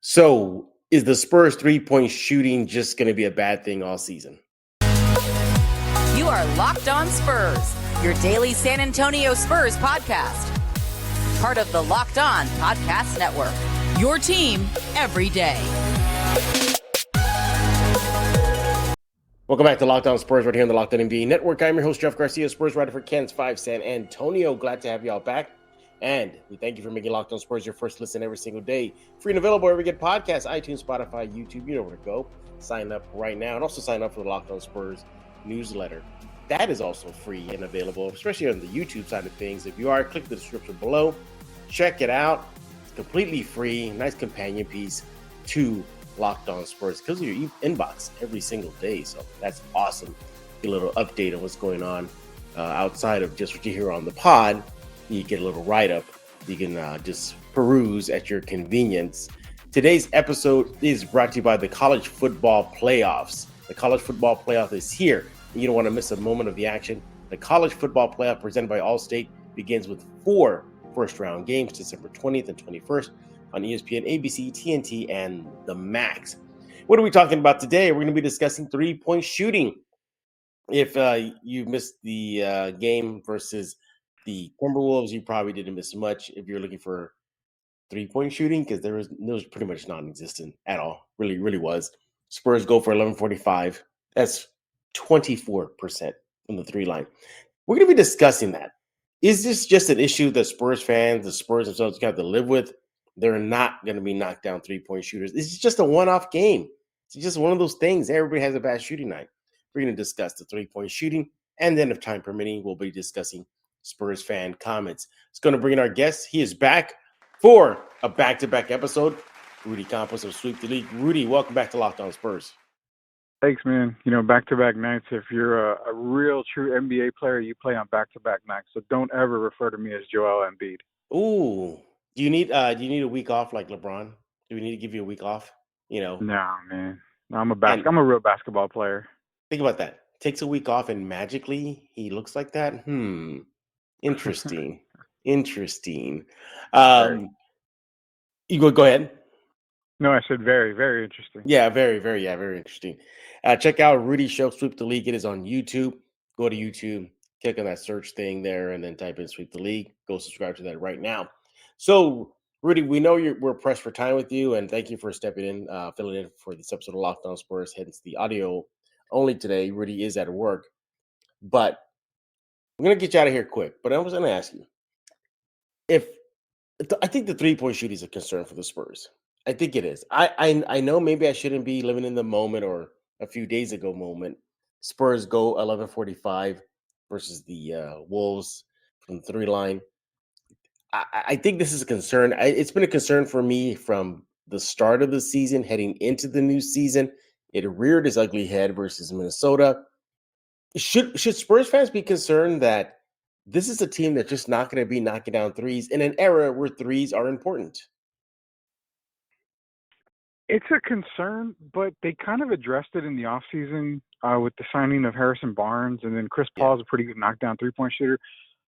So, is the Spurs three-point shooting just going to be a bad thing all season? You are Locked On Spurs, your daily San Antonio Spurs podcast. Part of the Locked On Podcast Network, your team every day. Welcome back to Locked On Spurs right here on the Locked On NBA Network. I'm your host, Jeff Garcia, Spurs writer for Ken's 5 San Antonio. Glad to have you all back. And we thank you for making Locked On Spurs your first listen every single day. Free and available wherever you get podcasts, iTunes, Spotify, YouTube. You know where to go. Sign up right now. And also sign up for the Locked On Spurs newsletter. That is also free and available, especially on the YouTube side of things. If you are, click the description below. Check it out. It's completely free. Nice companion piece to Locked On Spurs because of your inbox every single day. So that's awesome. Get a little update on what's going on outside of just what you hear on the pod. You get a little write-up. You can just peruse at your convenience. Today's episode is brought to you by the College Football Playoffs. The College Football Playoff is here. You don't want to miss a moment of the action. The College Football Playoff presented by Allstate begins with 4 first-round games, December 20th and 21st on ESPN, ABC, TNT, and the Max. What are we talking about today? We're going to be discussing three-point shooting. If you missed the game versus the Timberwolves, you probably didn't miss much if you're looking for three-point shooting because there was pretty much non-existent at all. Really was. Spurs go for 11.45. That's 24% from the three line. We're going to be discussing that. Is this just an issue that Spurs fans, the Spurs themselves, got to live with? They're not going to be knocked down three-point shooters. This is just a one-off game. It's just one of those things. Everybody has a bad shooting night. We're going to discuss the three-point shooting, and then if time permitting, we'll be discussing Spurs fan comments. It's going to bring in our guest. He is back for a back-to-back episode. Rudy Campos of Sweep the League. Rudy, welcome back to Locked On Spurs. Thanks, man. You know, back-to-back nights, if you're a real true NBA player, you play on back-to-back nights. So don't ever refer to me as Joel Embiid. Ooh. Do you need a week off like LeBron? Do we need to give you a week off? You know? No, man. No, I'm a real basketball player. Think about that. Takes a week off and magically he looks like that? Interesting. Interesting. You go ahead. No, I said very, very interesting. Yeah, very interesting. Check out Rudy's show, Sweep the League. It is on YouTube. Go to YouTube, click on that search thing there, and then type in Sweep the League. Go subscribe to that right now. So, Rudy, we know we're pressed for time with you, and thank you for stepping in, filling in for this episode of Locked On Spurs. Hence the audio only today. Rudy is at work, but I'm gonna get you out of here quick. But I was gonna ask you I think the three-point shooting is a concern for the Spurs. I think it is. I know maybe I shouldn't be living in the moment or a few days ago moment. Spurs go 11.45 versus the Wolves from the three line. I think this is a concern. It's been a concern for me from the start of the season, heading into the new season. It reared its ugly head versus Minnesota. Should Spurs fans be concerned that this is a team that's just not going to be knocking down threes in an era where threes are important? It's a concern, but they kind of addressed it in the offseason with the signing of Harrison Barnes, and then Chris Paul's a pretty good knockdown three-point shooter.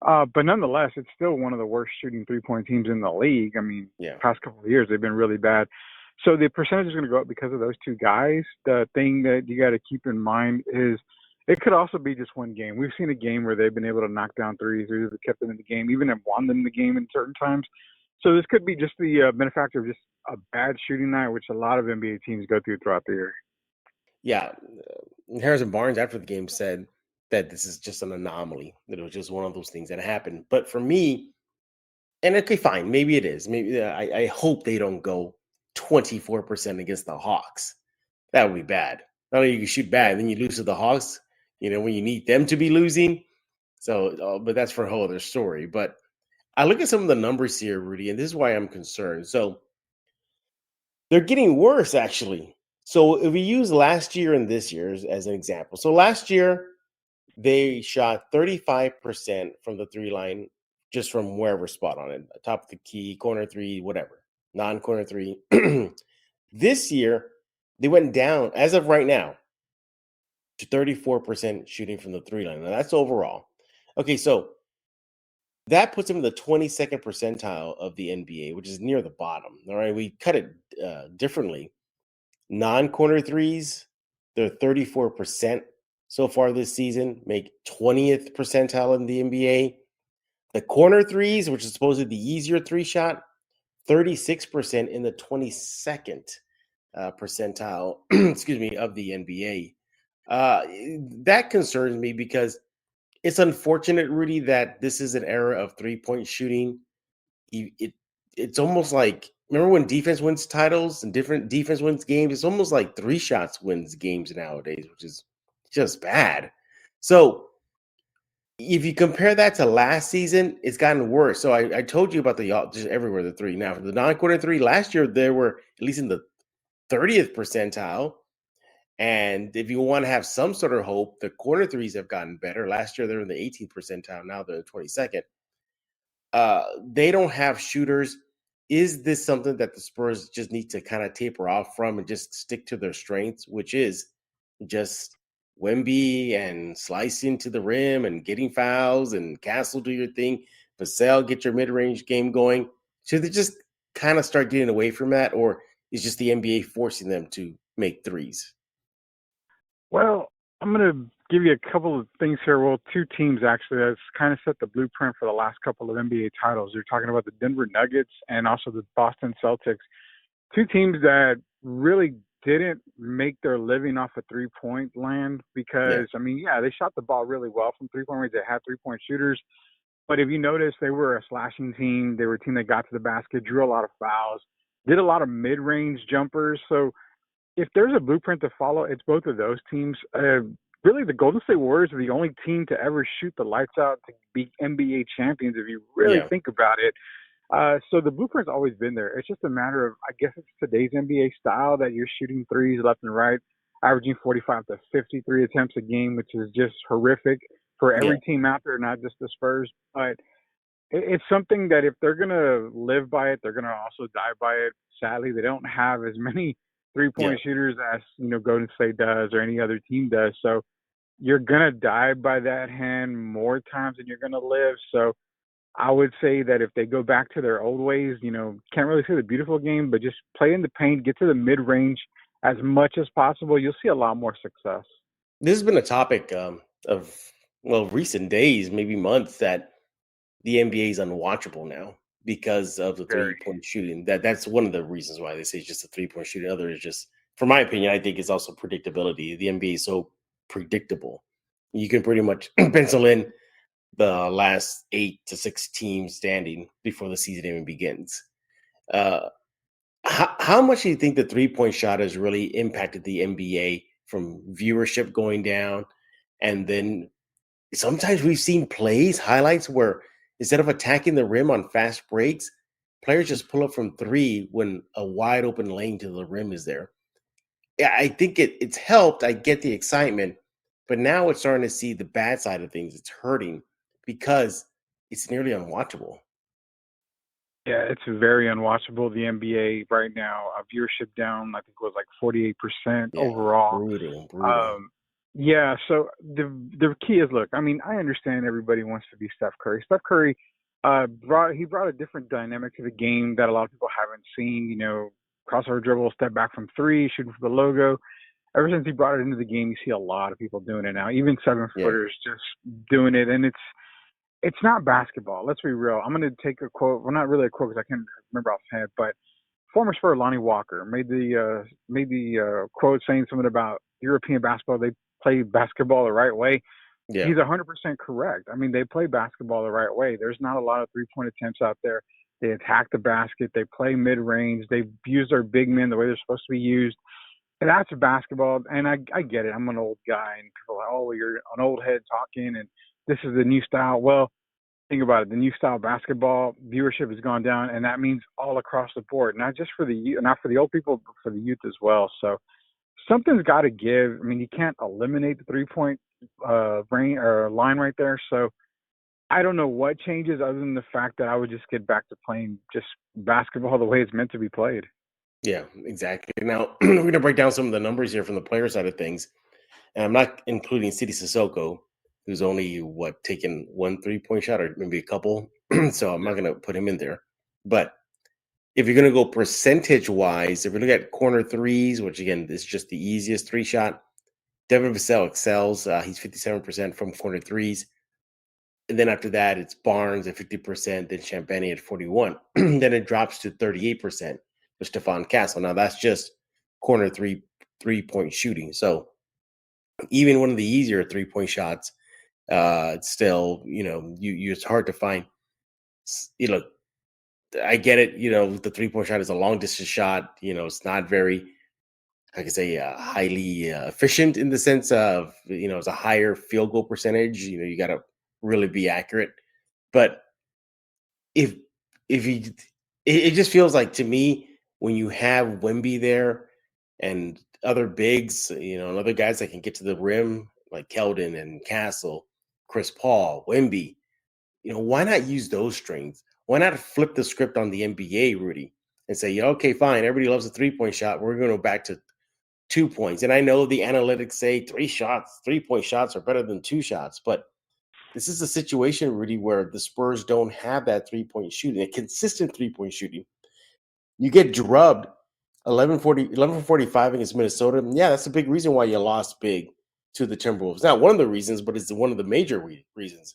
But nonetheless, it's still one of the worst shooting three-point teams in the league. I mean, past couple of years, they've been really bad. So the percentage is going to go up because of those two guys. The thing that you got to keep in mind is it could also be just one game. We've seen a game where they've been able to knock down threes, or either kept them in the game, even have won them the game in certain times. So this could be just the benefactor of just a bad shooting night, which a lot of NBA teams go through throughout the year. Yeah. Harrison Barnes after the game said that this is just an anomaly, that it was just one of those things that happened. But for me, and okay, fine, maybe it is. Maybe I hope they don't go 24% against the Hawks. That would be bad. Not only you shoot bad, then you lose to the Hawks, when you need them to be losing. So, but that's for a whole other story. But I look at some of the numbers here, Rudy, and this is why I'm concerned. So they're getting worse, actually. So if we use last year and this year as an example. So last year, they shot 35% from the three line, just from wherever spot on it, top of the key, corner three, whatever, non-corner three. This year, they went down, as of right now, to 34% shooting from the three line. Now, that's overall. Okay, so That puts them in the 22nd percentile of the NBA, which is near the bottom. All right, we cut it differently. Non-corner threes, they're 34% so far this season, make 20th percentile in the NBA. The corner threes, which is supposedly the easier three shot, 36% in the 22nd percentile, excuse me, of the NBA. That concerns me because it's unfortunate, Rudy, that this is an era of three-point shooting. It's almost like, remember when defense wins titles and different defense wins games? It's almost like three shots wins games nowadays, which is just bad. So if you compare that to last season, it's gotten worse. So I told you about just everywhere the three. Now, for the non-corner three, last year they were at least in the 30th percentile. And if you want to have some sort of hope, the corner threes have gotten better. Last year they were in the 18th percentile. Now they're the 22nd. They don't have shooters. Is this something that the Spurs just need to kind of taper off from and just stick to their strengths, which is just Wemby and slicing to the rim and getting fouls and Castle do your thing, Vassell get your mid-range game going? Should they just kind of start getting away from that, or is just the NBA forcing them to make threes? Well, I'm going to give you a couple of things here. Well, two teams actually that's kind of set the blueprint for the last couple of NBA titles. You're talking about the Denver Nuggets and also the Boston Celtics. Two teams that really didn't make their living off of three-point land because, I mean, yeah, they shot the ball really well from three-point range. They had three-point shooters. But if you notice, they were a slashing team. They were a team that got to the basket, drew a lot of fouls, did a lot of mid-range jumpers. So if there's a blueprint to follow, it's both of those teams. Really, the Golden State Warriors are the only team to ever shoot the lights out to be NBA champions, if you really think about it. So the blueprint's always been there. It's just a matter of, I guess it's today's NBA style that you're shooting threes left and right, averaging 45 to 53 attempts a game, which is just horrific for every team out there, not just the Spurs. But it's something that if they're going to live by it, they're going to also die by it. Sadly, they don't have as many three-point shooters as, Golden State does or any other team does. So you're going to die by that hand more times than you're going to live. So I would say that if they go back to their old ways, can't really say the beautiful game, but just play in the paint, get to the mid-range as much as possible, you'll see a lot more success. This has been a topic of recent days, maybe months, that the NBA is unwatchable now because of the three-point shooting. That's one of the reasons why they say it's just a three-point shooting. Other is just, for my opinion, I think it's also predictability. The NBA is so predictable. You can pretty much pencil in the last 8 to 6 teams standing before the season even begins. How much do you think the three-point shot has really impacted the NBA from viewership going down? And then sometimes we've seen highlights where instead of attacking the rim on fast breaks, players just pull up from three when a wide open lane to the rim is there. Yeah, I think it's helped. I get the excitement, but now it's starting to see the bad side of things. It's hurting because it's nearly unwatchable. Yeah, it's very unwatchable. The NBA right now, viewership down, I think it was like 48% overall. Brutal. So the key is, look, I mean, I understand everybody wants to be Steph Curry. Steph Curry, brought a different dynamic to the game that a lot of people haven't seen. Crossover dribble, step back from three, shooting for the logo. Ever since he brought it into the game, you see a lot of people doing it now, even 7-footers just doing it. And it's not basketball. Let's be real. I'm going to take a quote. Well, not really a quote because I can't remember offhand, but former Spur Lonnie Walker made the quote saying something about European basketball. They play basketball the right way. Yeah. He's 100% correct. I mean, they play basketball the right way. There's not a lot of three-point attempts out there. They attack the basket. They play mid-range. They use their big men the way they're supposed to be used. And that's basketball. And I get it. I'm an old guy, and people are like, oh, you're an old head talking, and this is the new style. Well, think about it. The new style basketball viewership has gone down, and that means all across the board, not just for not for the old people, but for the youth as well. So something's got to give. I mean, you can't eliminate the three-point line right there. So I don't know what changes other than the fact that I would just get back to playing just basketball the way it's meant to be played. Yeah, exactly. Now, we're going to break down some of the numbers here from the player side of things. And I'm not including City Sissoko. who's only taken one 3-point shot or maybe a couple. So I'm not going to put him in there. But if you're going to go percentage wise, if we look at corner threes, which again is just the easiest 3-shot, Devin Vassell excels. He's 57% from corner threes. And then after that, it's Barnes at 50%, then Champagne at 41. Then it drops to 38% with Stephon Castle. Now that's just corner 3-point shooting. So even one of the easier 3-point shots, it's still, it's hard to find. I get it. The 3-point shot is a long distance shot. It's not very, I could say, highly efficient in the sense of, it's a higher field goal percentage. You got to really be accurate. But if you, it just feels like to me when you have Wemby there and other bigs, and other guys that can get to the rim like Keldon and Castle, Chris Paul, Wemby, why not use those strings? Why not flip the script on the NBA, Rudy, and say, okay, fine, everybody loves a 3-point shot. We're going to go back to 2 points. And I know the analytics say 3-point shots are better than 2 shots, but this is a situation, Rudy, where the Spurs don't have that 3-point shooting, a consistent 3-point shooting. You get drubbed 11 for 45 against Minnesota. Yeah, that's a big reason why you lost big to the Timberwolves. Not one of the reasons, but it's one of the major reasons.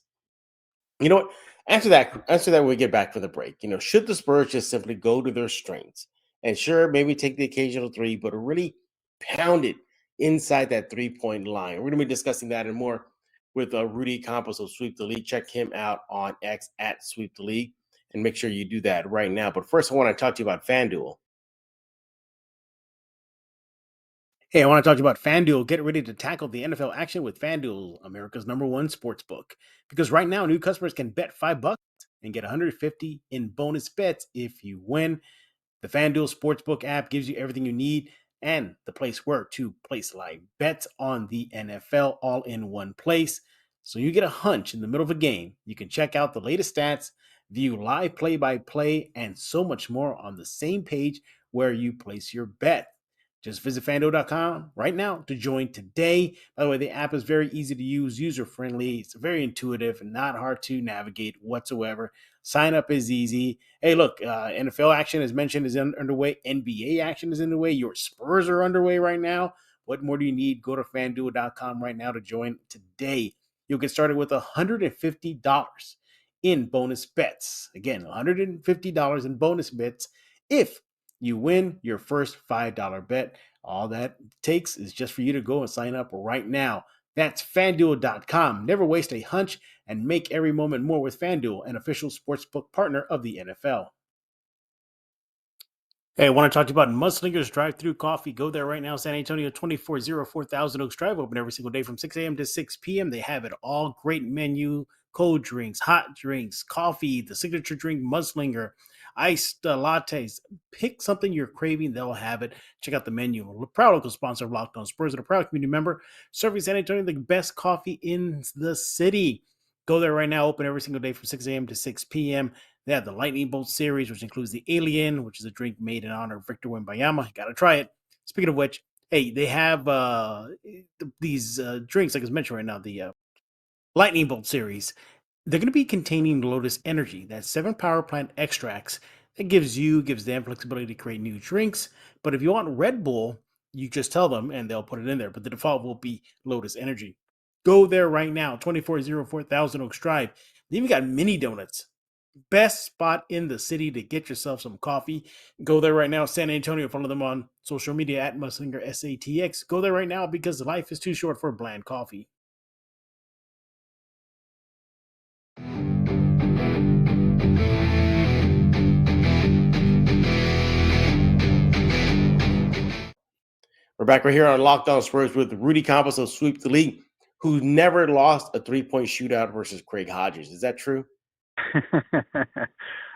You know what? Answer that when we get back from the break. Should the Spurs just simply go to their strengths and sure, maybe take the occasional 3, but really pound it inside that 3-point line? We're going to be discussing that and more with Rudy Campos of Sweep the League. Check him out on X at Sweep the League and make sure you do that right now. But first, I want to talk to you about FanDuel. Hey, I want to talk to you about FanDuel. Get ready to tackle the NFL action with FanDuel, America's #1 sports book. Because right now, new customers can bet $5 and get $150 in bonus bets if you win. The FanDuel Sportsbook app gives you everything you need and the place where to place live bets on the NFL all in one place. So you get a hunch in the middle of a game. You can check out the latest stats, view live play-by-play, and so much more on the same page where you place your bet. Just visit FanDuel.com right now to join today. By the way, the app is very easy to use, user-friendly. It's very intuitive and not hard to navigate whatsoever. Sign up is easy. Hey, look, NFL action, as mentioned, is underway. NBA action is underway. Your Spurs are underway right now. What more do you need? Go to FanDuel.com right now to join today. You'll get started with $150 in bonus bets. Again, $150 in bonus bets if you win your first $5 bet. All that takes is just for you to go and sign up right now. That's FanDuel.com. Never waste a hunch and make every moment more with FanDuel, an official sportsbook partner of the NFL. Hey, I want to talk to you about Mudslingers Drive-Thru Coffee. Go there right now. San Antonio, 2404 Thousand Oaks Drive. Open every single day from 6 a.m. to 6 p.m. They have it all. Great menu, cold drinks, hot drinks, coffee, the signature drink, Mudslinger, iced lattes. Pick something you're craving. They'll have it. Check out the menu. A proud local sponsor of Locked On Spurs and a proud community member serving San Antonio the best coffee in the city. Go there right now. Open every single day from 6 a.m. to 6 p.m. They have the Lightning Bolt series, which includes the Alien, which is a drink made in honor of Victor Wembanyama. You got to try it. Speaking of which, hey, they have these drinks, like I was mentioned right now, the Lightning Bolt series. They're going to be containing Lotus Energy. That's 7 power plant extracts. That gives them flexibility to create new drinks. But if you want Red Bull, you just tell them and they'll put it in there. But the default will be Lotus Energy. Go there right now, 2404 Thousand Oaks Drive. They even got mini donuts. Best spot in the city to get yourself some coffee. Go there right now. San Antonio, follow them on social media at Mudslinger SATX. Go there right now because life is too short for bland coffee. We're back right here on Locked On Spurs with Rudy Campos of Sweep the League, who never lost a 3-point shootout versus Craig Hodges. Is that true?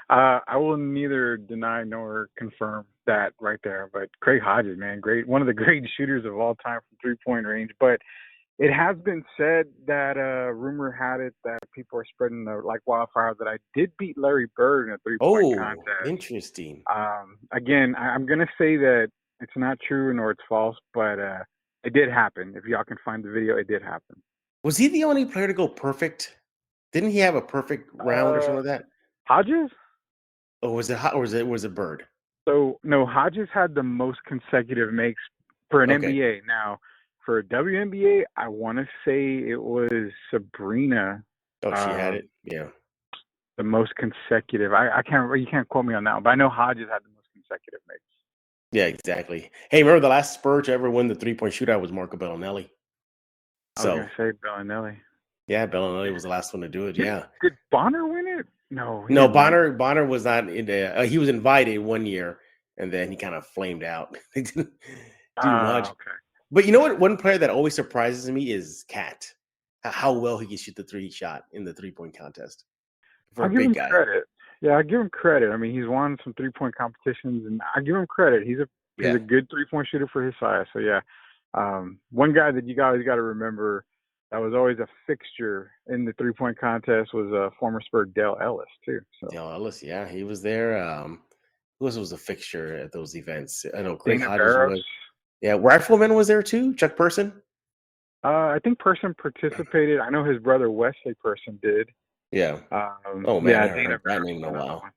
I will neither deny nor confirm that right there. But Craig Hodges, man, one of the great shooters of all time from 3-point range. But it has been said that rumor had it that people are spreading like wildfire that I did beat Larry Bird in a 3-point contest. Oh, interesting. Again, I'm going to say that it's not true nor it's false, but it did happen. If y'all can find the video, it did happen. Was he the only player to go perfect? Didn't he have a perfect round or Uh, something like that? Hodges? Or was it Bird? So no, Hodges had the most consecutive makes for an Okay. NBA. Now, for a WNBA, I want to say it was Sabrina, Oh, she had uh, it. Yeah. the most consecutive. I can't, you can't quote me on that one, but I know Hodges had the most consecutive makes. Yeah, exactly. Hey, remember the last Spur to ever win the 3-point shootout was Marco Bellinelli. I was So gonna say Bellinelli. yeah, Bellinelli was the last one to do it. Yeah. Did Bonner win it? No, he No, didn't win. Bonner was not in the. He was invited one year, and then he kind of flamed out. They didn't do much. Okay. But you know what? One player that always surprises me is Cat. How well he can shoot the 3 shot in the 3-point contest for I'll a give big him guy. credit. Yeah, I give him credit. I mean, he's won some 3-point competitions, and I give him credit. He's Yeah. a good 3-point shooter for his size. So yeah, one guy that you guys got to remember that was always a fixture in the 3-point contest was former Spur Dale Ellis too. So Dale Ellis, yeah, he was there. Who else was a fixture at those events? I know Craig Dana Hodges Barros. was. Yeah, Rifleman was there too. Chuck Person. I think Person participated. I know his brother Wesley Person did. Yeah. Oh man, I Yeah, haven't Dana heard that Barros name in is a another while. one.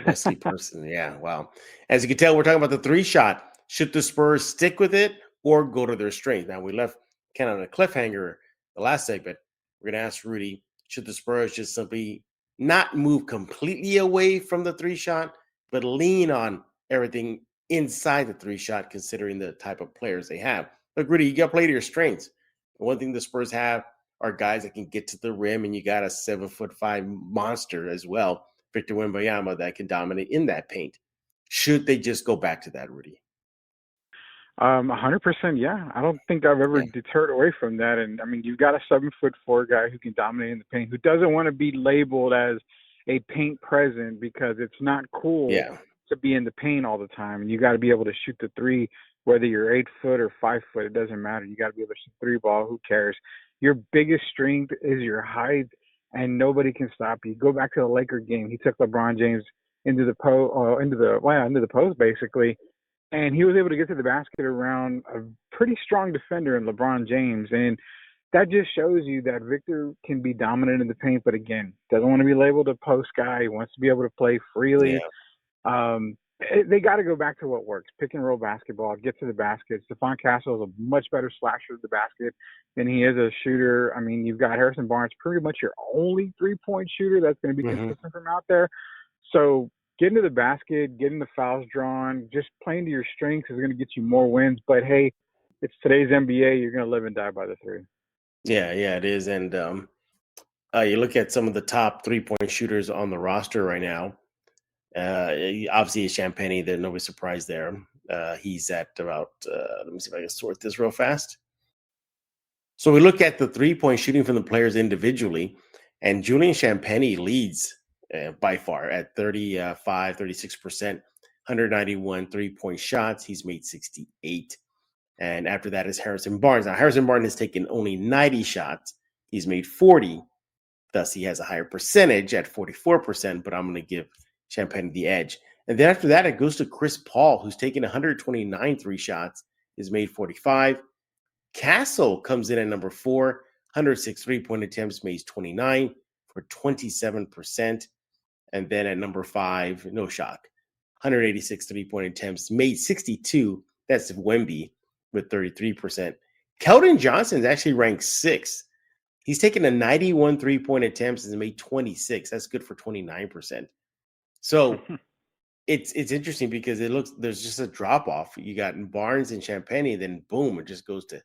Wesley Person. Yeah, wow. As you can tell, we're talking about the 3-shot. Should the Spurs stick with it or go to their strength? Now, we left kind of on a cliffhanger the last segment. We're going to ask Rudy, should the Spurs just simply not move completely away from the 3-shot, but lean on everything inside the 3-shot, considering the type of players they have? Look, Rudy, you got to play to your strengths. One thing the Spurs have are guys that can get to the rim, and you got a 7'5" monster as well, Victor Wembanyama, that can dominate in that paint. Should they just go back to that, Rudy? 100%. Yeah, I don't think I've ever Yeah. deterred away from that. And I mean, you've got a 7'4" guy who can dominate in the paint, who doesn't want to be labeled as a paint present because it's not cool Yeah. to be in the paint all the time. And you got to be able to shoot the three, whether you're 8 foot or 5 foot. It doesn't matter. You got to be able to shoot the three ball. Who cares? Your biggest strength is your height, and nobody can stop you. Go back to the Laker game. He took LeBron James into the into the post basically, and he was able to get to the basket around a pretty strong defender in LeBron James. And that just shows you that Victor can be dominant in the paint, but again, doesn't want to be labeled a post guy. He wants to be able to play freely. Yeah. They got to go back to what works: pick and roll basketball, get to the basket. Stephon Castle is a much better slasher at the basket than he is a shooter. I mean, you've got Harrison Barnes, pretty much your only 3-point shooter that's going to be Mm-hmm. consistent from out there. So getting to the basket, getting the fouls drawn, just playing to your strengths is going to get you more wins. But hey, it's today's NBA. You're going to live and die by the three. Yeah, it is. And you look at some of the top 3-point shooters on the roster right now. Obviously, Champagne, there's nobody surprised there. He's at about, let me see if I can sort this real fast. So we look at the 3-point shooting from the players individually, and Julian Champagne leads by far at 36%, 191 3-point shots. He's made 68. And after that is Harrison Barnes. Now, Harrison Barnes has taken only 90 shots. He's made 40. Thus, he has a higher percentage at 44%, but I'm going to give Champagne the edge. And then after that, it goes to Chris Paul, who's taken 129 3-shots, is made 45. Castle comes in at number 4, 106 3-point attempts, made 29 for 27%. And then at number 5, no shock, 186 3-point attempts, made 62. That's Wemby with 33%. Keldon Johnson is actually ranked 6th. He's taken a 91 3-point attempts and made 26. That's good for 29%. So it's interesting because it looks there's just a drop off. You got Barnes and Champagne, then boom, it just goes to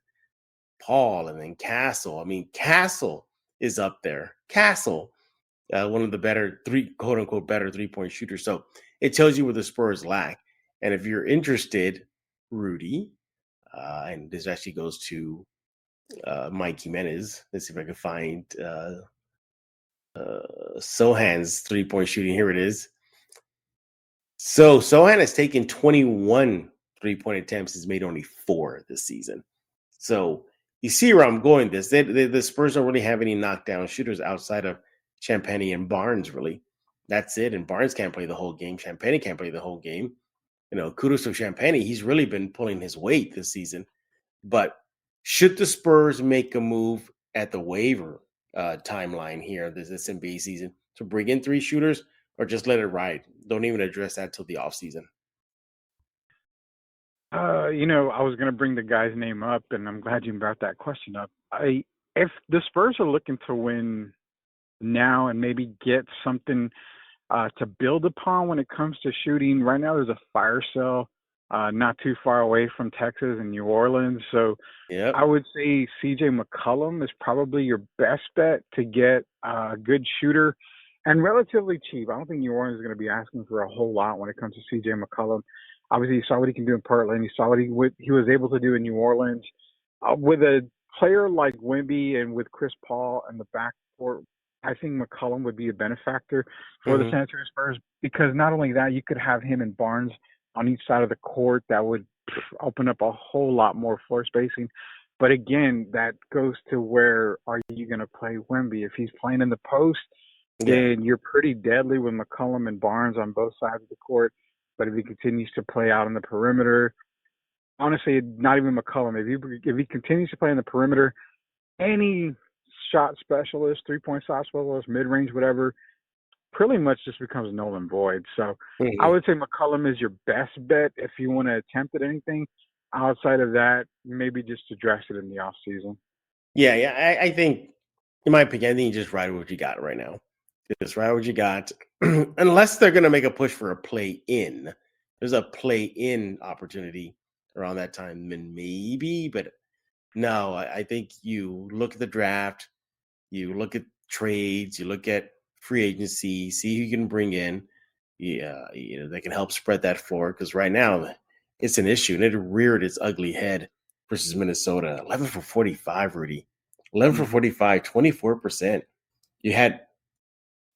Paul and then Castle. I mean, Castle is up there. Castle, one of the better quote unquote better 3-point shooters. So it tells you where the Spurs lack. And if you're interested, Rudy, and this actually goes to Mike Jimenez. Let's see if I can find Sohan's 3-point shooting. Here it is. So Sohan has taken 21 3-point attempts. He's made only 4 this season. So you see where I'm going. The Spurs don't really have any knockdown shooters outside of Champagne and Barnes, really. That's it. And Barnes can't play the whole game. Champagne can't play the whole game. Kudos to Champagne. He's really been pulling his weight this season. But should the Spurs make a move at the waiver timeline here this NBA season to bring in 3 shooters or just let it ride? Don't even address that till the offseason. I was going to bring the guy's name up, and I'm glad you brought that question up. If the Spurs are looking to win now and maybe get something to build upon when it comes to shooting, right now there's a fire sale not too far away from Texas and New Orleans. So Yep. I would say CJ McCollum is probably your best bet to get a good shooter and relatively cheap. I don't think New Orleans is going to be asking for a whole lot when it comes to CJ McCollum. Obviously, you saw what he can do in Portland. You saw what he was able to do in New Orleans. With a player like Wemby and with Chris Paul and the backcourt, I think McCollum would be a benefactor for the San Antonio Spurs because not only that, you could have him and Barnes on each side of the court. That would open up a whole lot more floor spacing. But again, that goes to where are you going to play Wemby? If he's playing in the post, then you're pretty deadly with McCollum and Barnes on both sides of the court. But if he continues to play out on the perimeter, honestly, not even McCollum. If he continues to play on the perimeter, any shot specialist, 3-point shot specialist, mid-range, whatever, pretty much just becomes null and void. So I would say McCollum is your best bet if you want to attempt at anything. Outside of that, maybe just address it in the off season. Yeah. I think, in my opinion, I think you just ride what you got right now. Just ride what you got. Unless they're going to make a push for a play-in. There's a play-in opportunity around that time, maybe. But no, I think you look at the draft, you look at trades, you look at free agency, see who you can bring in. Yeah, that can help spread that floor because right now it's an issue and it reared its ugly head versus Minnesota. 11 for 45, Rudy. 11 for 45, 24%. You had,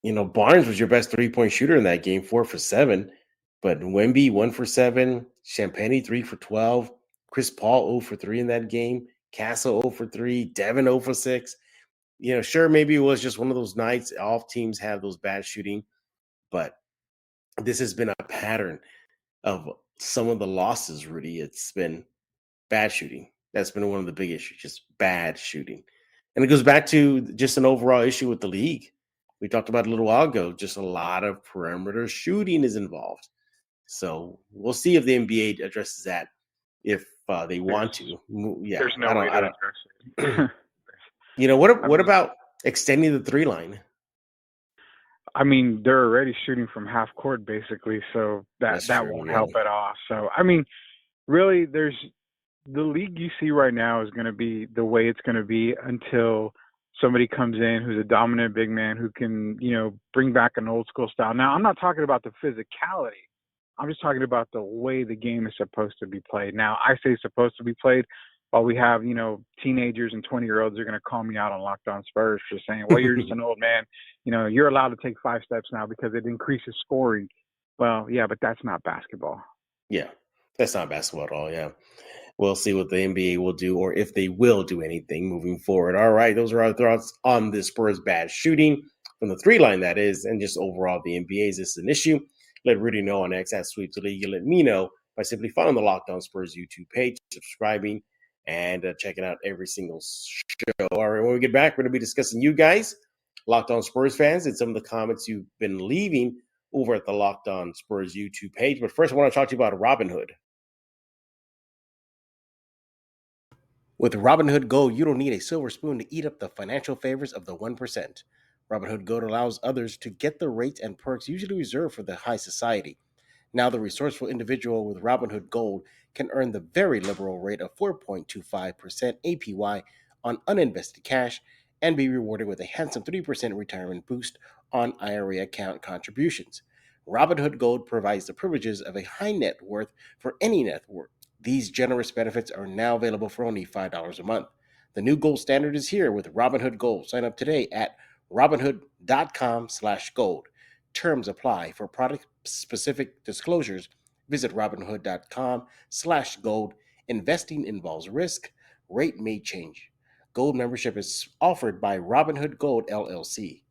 Barnes was your best 3-point shooter in that game, 4 for 7. But Wemby, 1 for 7. Champagnie, 3 for 12. Chris Paul, 0 for 3 in that game. Castle, 0 for 3. Devin, 0 for 6. Sure, maybe it was just one of those nights. All teams have those bad shooting. But this has been a pattern of some of the losses, Rudy. It's been bad shooting. That's been one of the big issues, just bad shooting. And it goes back to just an overall issue with the league. We talked about a little while ago, just a lot of perimeter shooting is involved. So we'll see if the NBA addresses that if they want to. Yeah, there's no way to address it. What about extending the 3-line? I mean, they're already shooting from half court basically, so that won't help at all. So, I mean, really, the league you see right now is going to be the way it's going to be until somebody comes in who's a dominant big man who can, bring back an old school style. Now, I'm not talking about the physicality. I'm just talking about the way the game is supposed to be played. Now, I say supposed to be played while we have, teenagers and 20-year-olds are going to call me out on Locked On Spurs for saying, well, you're just an old man. You're allowed to take 5 steps now because it increases scoring. Well, yeah, but that's not basketball. Yeah, that's not basketball at all, yeah. We'll see what the NBA will do or if they will do anything moving forward. All right, those are our thoughts on the Spurs' bad shooting from the 3-line, that is, and just overall the NBA. Is this an issue? Let Rudy know on X at Sweep the League. Let me know by simply following the Locked On Spurs YouTube page, subscribing, and checking out every single show. All right, when we get back, we're going to be discussing you guys, Locked On Spurs fans, and some of the comments you've been leaving over at the Locked On Spurs YouTube page. But first, I want to talk to you about Robinhood. With Robinhood Gold, you don't need a silver spoon to eat up the financial favors of the 1%. Robinhood Gold allows others to get the rates and perks usually reserved for the high society. Now the resourceful individual with Robinhood Gold can earn the very liberal rate of 4.25% APY on uninvested cash and be rewarded with a handsome 3% retirement boost on IRA account contributions. Robinhood Gold provides the privileges of a high net worth for any net worth. These generous benefits are now available for only $5 a month. The new gold standard is here with Robinhood Gold. Sign up today at Robinhood.com/gold. Terms apply. For product-specific disclosures, visit Robinhood.com/gold. Investing involves risk. Rate may change. Gold membership is offered by Robinhood Gold, LLC.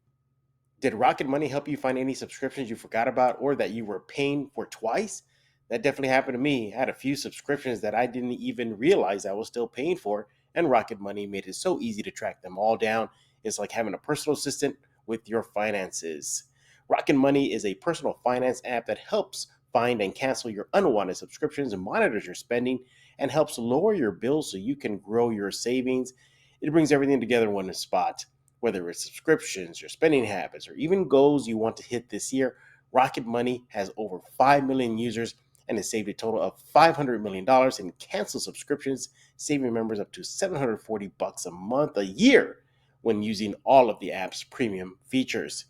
Did Rocket Money help you find any subscriptions you forgot about or that you were paying for twice? That definitely happened to me. I had a few subscriptions that I didn't even realize I was still paying for, and Rocket Money made it so easy to track them all down. It's like having a personal assistant with your finances. Rocket Money is a personal finance app that helps find and cancel your unwanted subscriptions and monitors your spending and helps lower your bills so you can grow your savings. It brings everything together in one spot. Whether it's subscriptions, your spending habits, or even goals you want to hit this year, Rocket Money has over 5 million users and has saved a total of $500 million in canceled subscriptions, saving members up to $740 a month a year when using all of the app's premium features.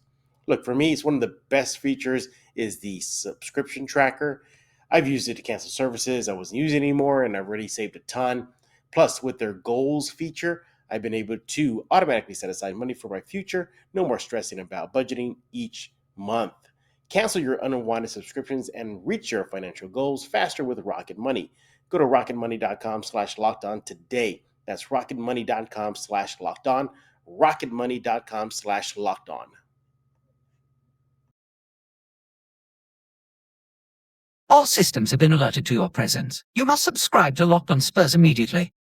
Look, for me, it's one of the best features is the subscription tracker. I've used it to cancel services I wasn't using anymore, and I've already saved a ton. Plus, with their goals feature, I've been able to automatically set aside money for my future. No more stressing about budgeting each month. Cancel your unwanted subscriptions and reach your financial goals faster with Rocket Money. Go to rocketmoney.com/lockedon today. That's rocketmoney.com/lockedon. rocketmoney.com/lockedon. All systems have been alerted to your presence. You must subscribe to Locked On Spurs immediately.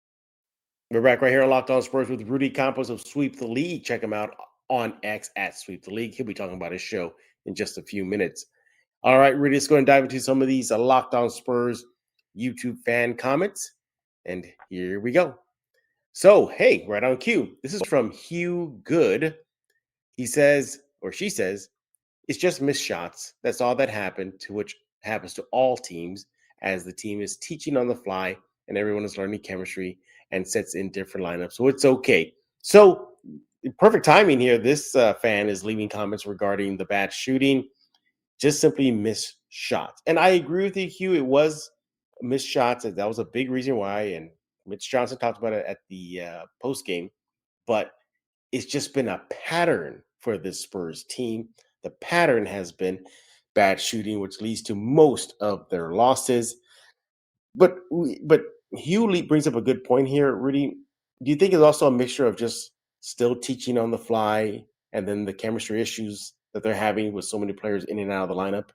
We're back right here on Locked On Spurs with Rudy Campos of Sweep the League. Check him out on X at Sweep the League. He'll be talking about his show in just a few minutes. All right, Rudy, let's go and dive into some of these Locked On Spurs YouTube fan comments. And here we go. So, hey, right on cue. This is from Hugh Good. He says, or she says, it's just missed shots. That's all that happened, to which happens to all teams as the team is teaching on the fly and everyone is learning chemistry and sets in different lineups. So it's okay. So perfect timing here. This fan is leaving comments regarding the bad shooting, just simply missed shots. And I agree with you, Hugh. It was missed shots. That was a big reason why. And Mitch Johnson talked about it at the post game. But it's just been a pattern for this Spurs team. The pattern has been bad shooting, which leads to most of their losses. But Hugh Lee brings up a good point here, Rudy. Do you think it's also a mixture of just still teaching on the fly and then the chemistry issues that they're having with so many players in and out of the lineup?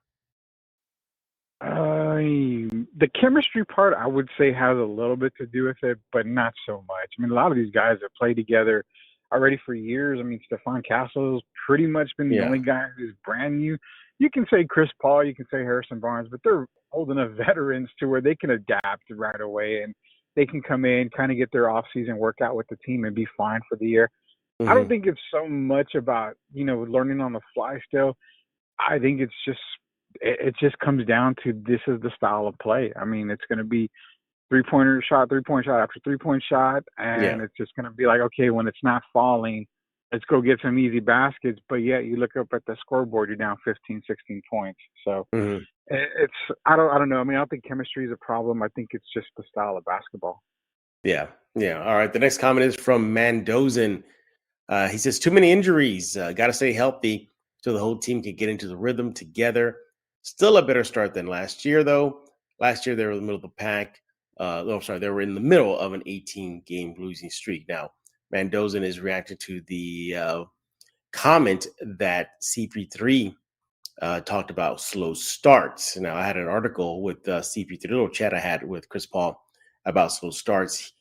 The chemistry part, I would say, has a little bit to do with it, but not so much. I mean, a lot of these guys have played together already for years. I mean, Stephon Castle's pretty much been the only guy who's brand new. You can say Chris Paul, you can say Harrison Barnes, but they're old enough veterans to where they can adapt right away and they can come in, kind of get their off-season workout with the team and be fine for the year. Mm-hmm. I don't think it's so much about, learning on the fly still. I think it just comes down to this is the style of play. I mean, it's going to be three-point shot after three-point shot, and it's just going to be like, okay, when it's not falling, let's go get some easy baskets. But yet you look up at the scoreboard, you're down 15, 16 points. So I don't know. I mean, I don't think chemistry is a problem. I think it's just the style of basketball. Yeah. All right. The next comment is from Mandozan. He says, too many injuries. Got to stay healthy so the whole team can get into the rhythm together. Still a better start than last year, though. Last year, they were in the middle of the pack. They were in the middle of an 18-game losing streak. Now, Mandozan is reacting to the comment that CP3 talked about slow starts. Now, I had an article with CP3, a little chat I had with Chris Paul about slow starts.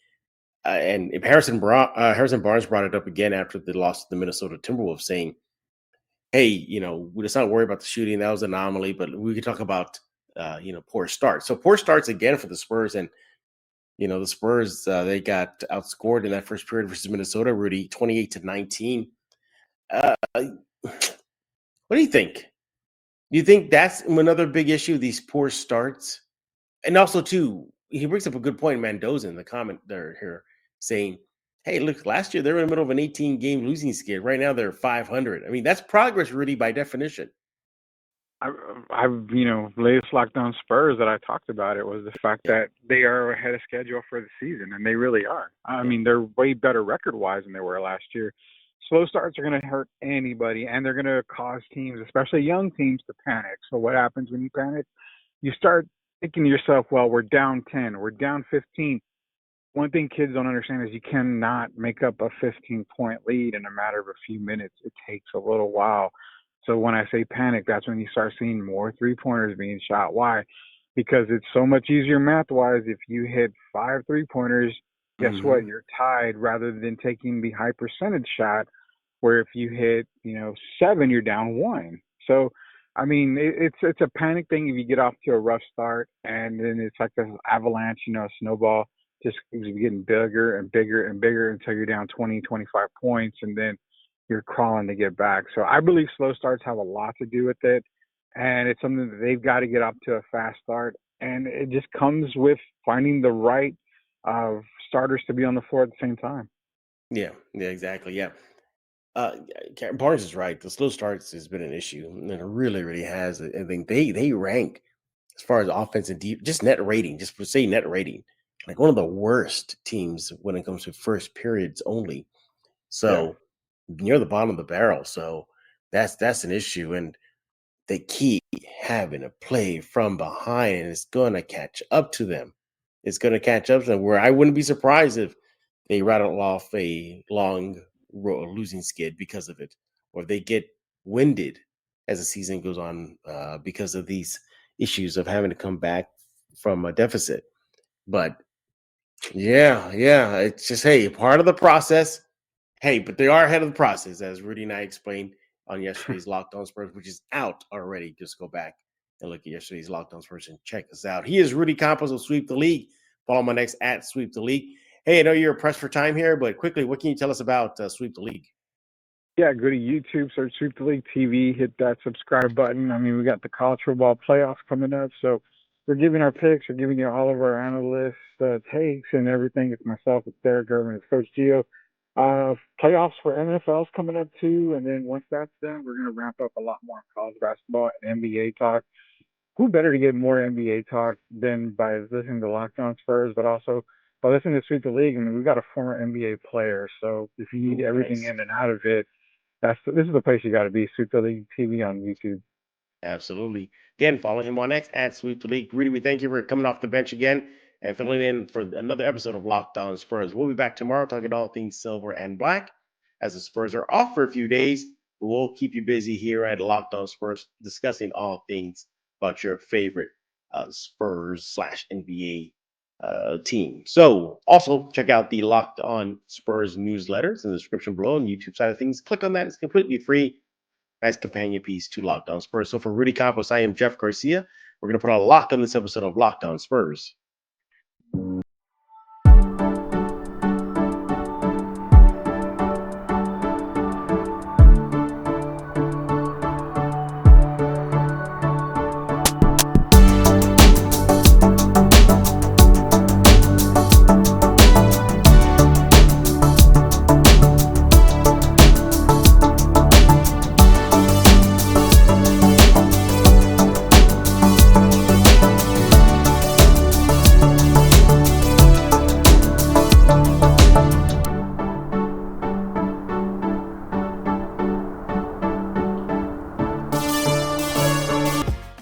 And if Harrison Barnes brought it up again after the loss to the Minnesota Timberwolves, saying, hey, let's not worry about the shooting. That was an anomaly, but we could talk about, poor starts. So poor starts again for the Spurs. And, the Spurs, they got outscored in that first period versus Minnesota, Rudy, 28-19. What do you think? Do you think that's another big issue, these poor starts? And also, too, he brings up a good point, Mendoza, in the comment there here, saying, hey, look, last year they were in the middle of an 18-game losing skid. Right now they're 500. I mean, that's progress, Rudy, by definition. I've latest Locked On Spurs that I talked about it was the fact that they are ahead of schedule for the season, and they really are. I mean, they're way better record-wise than they were last year. Slow starts are going to hurt anybody, and they're going to cause teams, especially young teams, to panic. So what happens when you panic? You start thinking to yourself, well, we're down 10, we're down 15. One thing kids don't understand is you cannot make up a 15-point lead in a matter of a few minutes. It takes a little while. So when I say panic, that's when you start seeing more three-pointers being shot. Why? Because it's so much easier math-wise if you hit 5 three-pointers guess what? You're tied rather than taking the high percentage shot where if you hit, 7, you're down 1. So, I mean, it's a panic thing if you get off to a rough start, and then it's like an avalanche, a snowball just keeps getting bigger and bigger and bigger until you're down 20, 25 points, and then you're crawling to get back. So I believe slow starts have a lot to do with it, and it's something that they've got to get up to a fast start, and it just comes with finding the right starters to be on the floor at the same time. Yeah, exactly. Yeah. Barnes is right. The slow starts has been an issue, and it really, really has. I think they rank as far as offense and deep, just net rating, just for say net rating, like one of the worst teams when it comes to first periods only. So near the bottom of the barrel. So that's an issue, and they keep having to play from behind, and it's going to catch up to them. It's going to catch up to them. Where I wouldn't be surprised if they rattle off a long losing skid because of it, or they get winded as the season goes on because of these issues of having to come back from a deficit. But yeah, it's just part of the process. Hey, but they are ahead of the process, as Rudy and I explained on yesterday's Locked On Spurs, which is out already. Just go back and look at yesterday's Locked On Spurs and check us out. He is Rudy Campos of Sweep the League. Follow my next at Sweep the League. Hey, I know you're pressed for time here, but quickly, what can you tell us about Sweep the League? Yeah, go to YouTube, search Sweep the League TV, hit that subscribe button. I mean, we got the college football playoffs coming up, so we're giving our picks, we're giving you all of our analysts' takes and everything. It's myself, it's Derek Irvin, it's Coach Gio. Playoffs for NFL's coming up too, and then once that's done, we're going to wrap up a lot more college basketball and NBA talk. Who better to get more NBA talk than by listening to Locked On Spurs, but also by listening to Sweep the League? I mean, we've got a former NBA player, so if you need everything in and out of it, this is the place you got to be. Sweep the League TV on YouTube. Absolutely. Again, follow him on X at Sweep the League. Rudy, we thank you for coming off the bench again and filling in for another episode of Locked On Spurs. We'll be back tomorrow talking all things silver and black. As the Spurs are off for a few days, we'll keep you busy here at Locked On Spurs discussing all things about your favorite Spurs / NBA team. So also check out the Locked On Spurs newsletters in the description below on the YouTube side of things. Click on that. It's completely free. Nice companion piece to Locked On Spurs. So for Rudy Campos, I am Jeff Garcia. We're going to put a lock on this episode of Locked On Spurs.